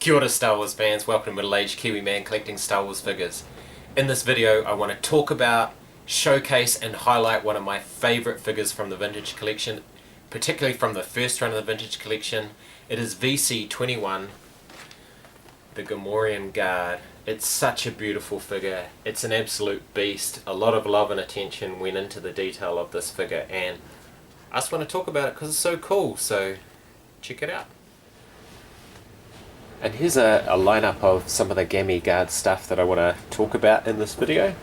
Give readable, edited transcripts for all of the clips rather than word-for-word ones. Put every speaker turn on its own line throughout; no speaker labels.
Kia ora Star Wars fans, welcome to Middle-Aged Kiwi Man collecting Star Wars figures. In this video I want to talk about, showcase and highlight one of my favourite figures from the vintage collection, particularly from the first run of the vintage collection. It is VC21, the Gammorean Guard. It's such a beautiful figure, it's an absolute beast. A lot of love and attention went into the detail of this figure, and I just want to talk about it because it's so cool, so check it out. And here's a lineup of some of the Gammy Guard stuff that I want to talk about in this video.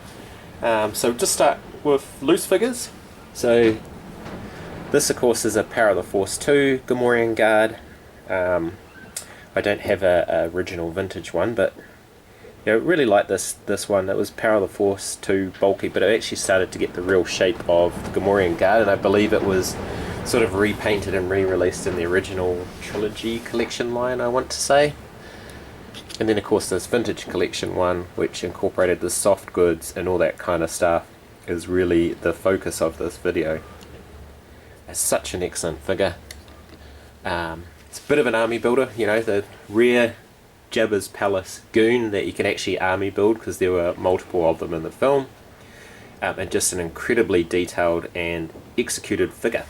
So just start with loose figures. So this of course is a Power of the Force 2 Gammorean Guard. I don't have a original vintage one, but you know, really like this one. It was Power of the Force 2 bulky, but it actually started to get the real shape of the Gammorean Guard, and I believe it was sort of repainted and re-released in the original trilogy collection line, I want to say. And then of course this vintage collection one, which incorporated the soft goods and all that kind of stuff, is really the focus of this video. It's such an excellent figure. It's a bit of an army builder, you know, the rare Jabba's Palace goon that you can actually army build, because there were multiple of them in the film, and just an incredibly detailed and executed figure.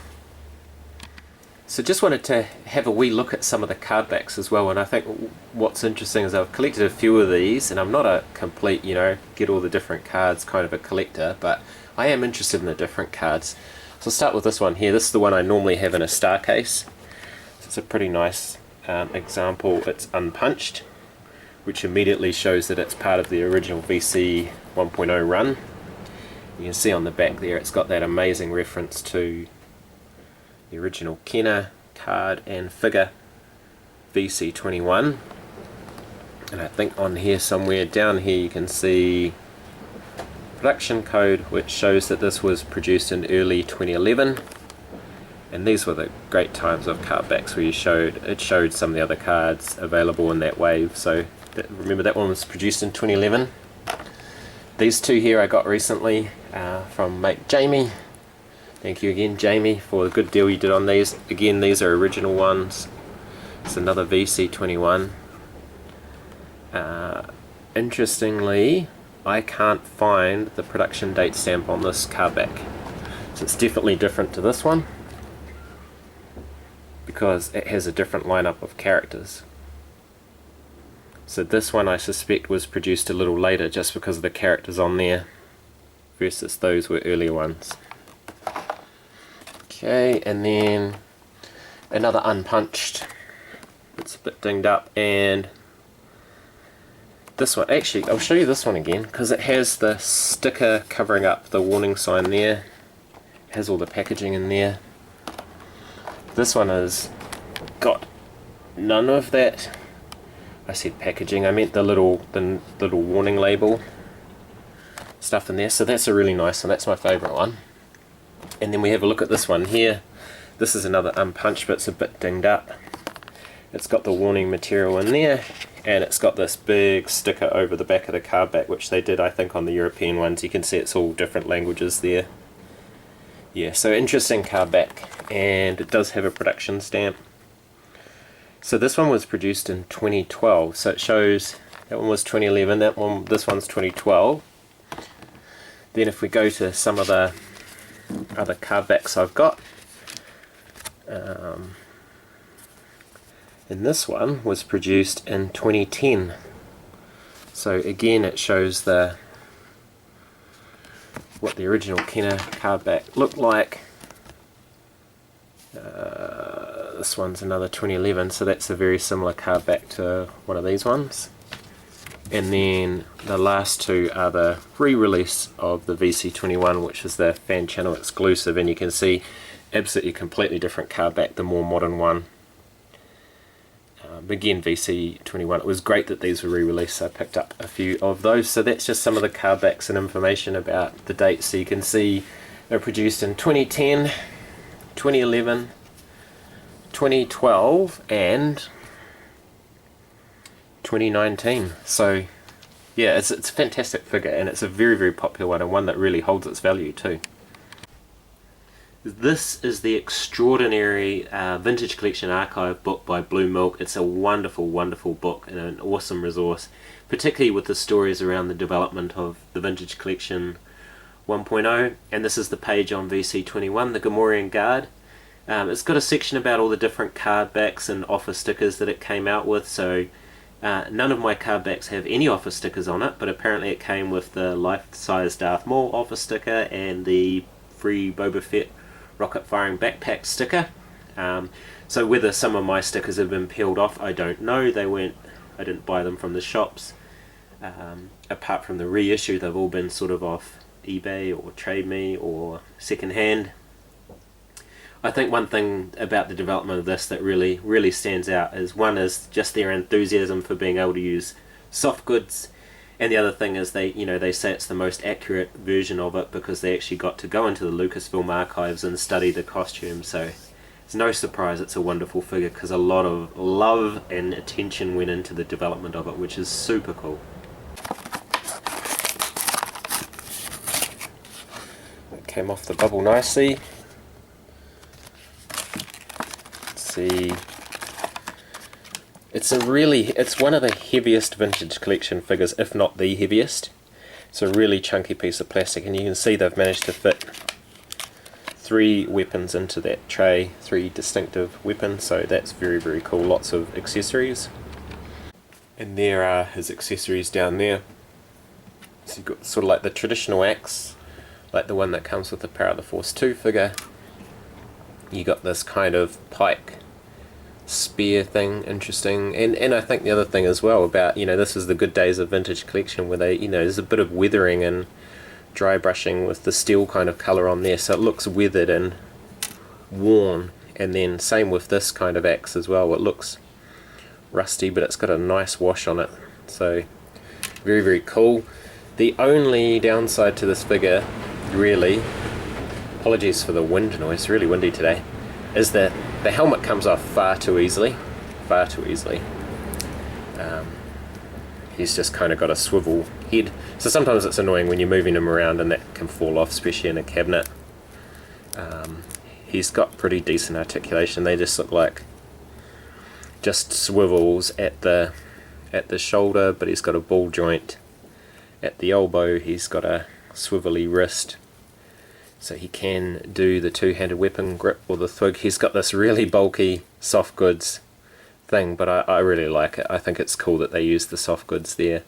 So just wanted to have a wee look at some of the card backs as well, and I think what's interesting is I've collected a few of these, and I'm not a complete, you know, get all the different cards kind of a collector, but I am interested in the different cards. So I'll start with this one here. This is the one I normally have in a star case. So it's a pretty nice example. It's unpunched, which immediately shows that it's part of the original VC 1.0 run. You can see on the back there it's got that amazing reference to the original Kenner card and figure VC21, and I think on here somewhere down here you can see production code, which shows that this was produced in early 2011. And these were the great times of card backs where it showed some of the other cards available in that wave. So remember, that one was produced in 2011. These two here I got recently from mate Jamie. Thank you again, Jamie, for the good deal you did on these. Again, these are original ones. It's another VC21. Interestingly, I can't find the production date stamp on this card back. So it's definitely different to this one, because it has a different lineup of characters. So this one I suspect was produced a little later just because of the characters on there, versus those were earlier ones. Okay, and then another unpunched. It's a bit dinged up, and this one, actually I'll show you this one again because it has the sticker covering up the warning sign there. It has all the packaging in there. This one has got none of that. I said packaging, I meant the little warning label stuff in there, so that's a really nice one. That's my favourite one. And then we have a look at this one here. This is another unpunched, but it's a bit dinged up. It's got the warning material in there, and it's got this big sticker over the back of the card back, which they did I think on the European ones. You can see it's all different languages there. Yeah, so interesting card back, and it does have a production stamp. So this one was produced in 2012, so it shows that one was 2011, this one's 2012. Then if we go to some of the other card backs I've got, and this one was produced in 2010. So again it shows what the original Kenner card back looked like. This one's another 2011, so that's a very similar card back to one of these ones. And then the last two are the re-release of the VC21, which is the fan channel exclusive, and you can see absolutely completely different card back, the more modern one. Again, VC21, it was great that these were re-released, so I picked up a few of those. So that's just some of the card backs and information about the dates. So you can see they're produced in 2010, 2011, 2012 and 2019. So yeah, it's a fantastic figure, and it's a very, very popular one, and one that really holds its value too. This is the extraordinary Vintage Collection Archive book by Blue Milk. It's a wonderful, wonderful book and an awesome resource, particularly with the stories around the development of the Vintage Collection 1.0. And this is the page on VC21, the Gammorean Guard. It's got a section about all the different card backs and offer stickers that it came out with. So none of my card backs have any offer stickers on it, but apparently it came with the life-size Darth Maul offer sticker and the free Boba Fett rocket firing backpack sticker. So whether some of my stickers have been peeled off, I don't know. I didn't buy them from the shops. Apart from the reissue, they've all been sort of off eBay or Trade Me or secondhand. I think one thing about the development of this that really stands out is, one is just their enthusiasm for being able to use soft goods, and the other thing is they say it's the most accurate version of it because they actually got to go into the Lucasfilm archives and study the costumes. So it's no surprise it's a wonderful figure, because a lot of love and attention went into the development of it, which is super cool. It came off the bubble nicely. Let's see. It's one of the heaviest Vintage Collection figures, if not the heaviest. It's a really chunky piece of plastic, and you can see they've managed to fit 3 weapons into that tray, 3 distinctive weapons, so that's very cool. Lots of accessories. And there are his accessories down there. So you've got sort of like the traditional axe, like the one that comes with the Power of the Force 2 figure. You got this kind of pike spear thing, interesting, and I think the other thing as well about, this is the good days of Vintage Collection where they, there's a bit of weathering and dry brushing with the steel kind of colour on there, so it looks weathered and worn. And then same with this kind of axe as well, it looks rusty but it's got a nice wash on it, so very cool. The only downside to this figure, really, apologies for the wind noise, it's really windy today, is that the helmet comes off far too easily. He's just kind of got a swivel head, so sometimes it's annoying when you're moving him around and that can fall off, especially in a cabinet. He's got pretty decent articulation. They just look like just swivels at the shoulder, but he's got a ball joint at the elbow. He's got a swivelly wrist, so he can do the two-handed weapon grip or the thwig. He's got this really bulky soft goods thing, but I really like it. I think it's cool that they use the soft goods there.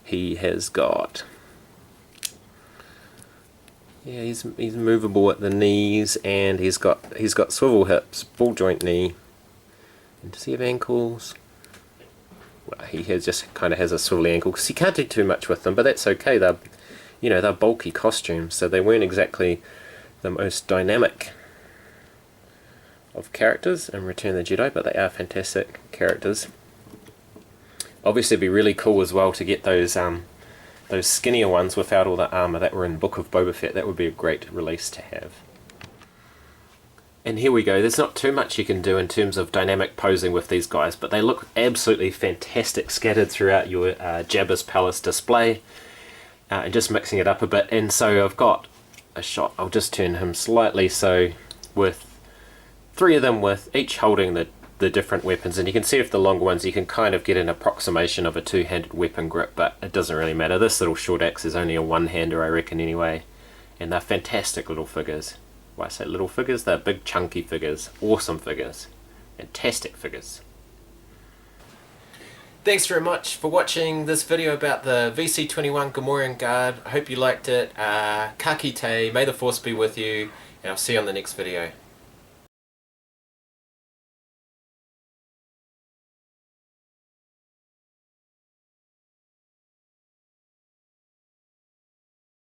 He has got, yeah, he's movable at the knees, and he's got swivel hips, ball joint knee. And does he have ankles? Well, he just kind of has a swivelly ankle because he can't do too much with them, but that's okay. They're bulky costumes, so they weren't exactly the most dynamic of characters in Return of the Jedi, but they are fantastic characters. Obviously it'd be really cool as well to get those skinnier ones without all the armour that were in Book of Boba Fett. That would be a great release to have. And here we go. There's not too much you can do in terms of dynamic posing with these guys, but they look absolutely fantastic scattered throughout your Jabba's Palace display. And just mixing it up a bit. And so I've got a shot, I'll just turn him slightly, so with 3 of them with each holding the different weapons, and you can see with the longer ones you can kind of get an approximation of a two-handed weapon grip, but it doesn't really matter. This little short axe is only a one-hander, I reckon, anyway. And they're fantastic little figures. Why I say little figures? They're big chunky figures, awesome figures, fantastic figures. Thanks very much for watching this video about the VC21 Gammorean Guard. I hope you liked it. Ka kite, may the force be with you, and I'll see you on the next video.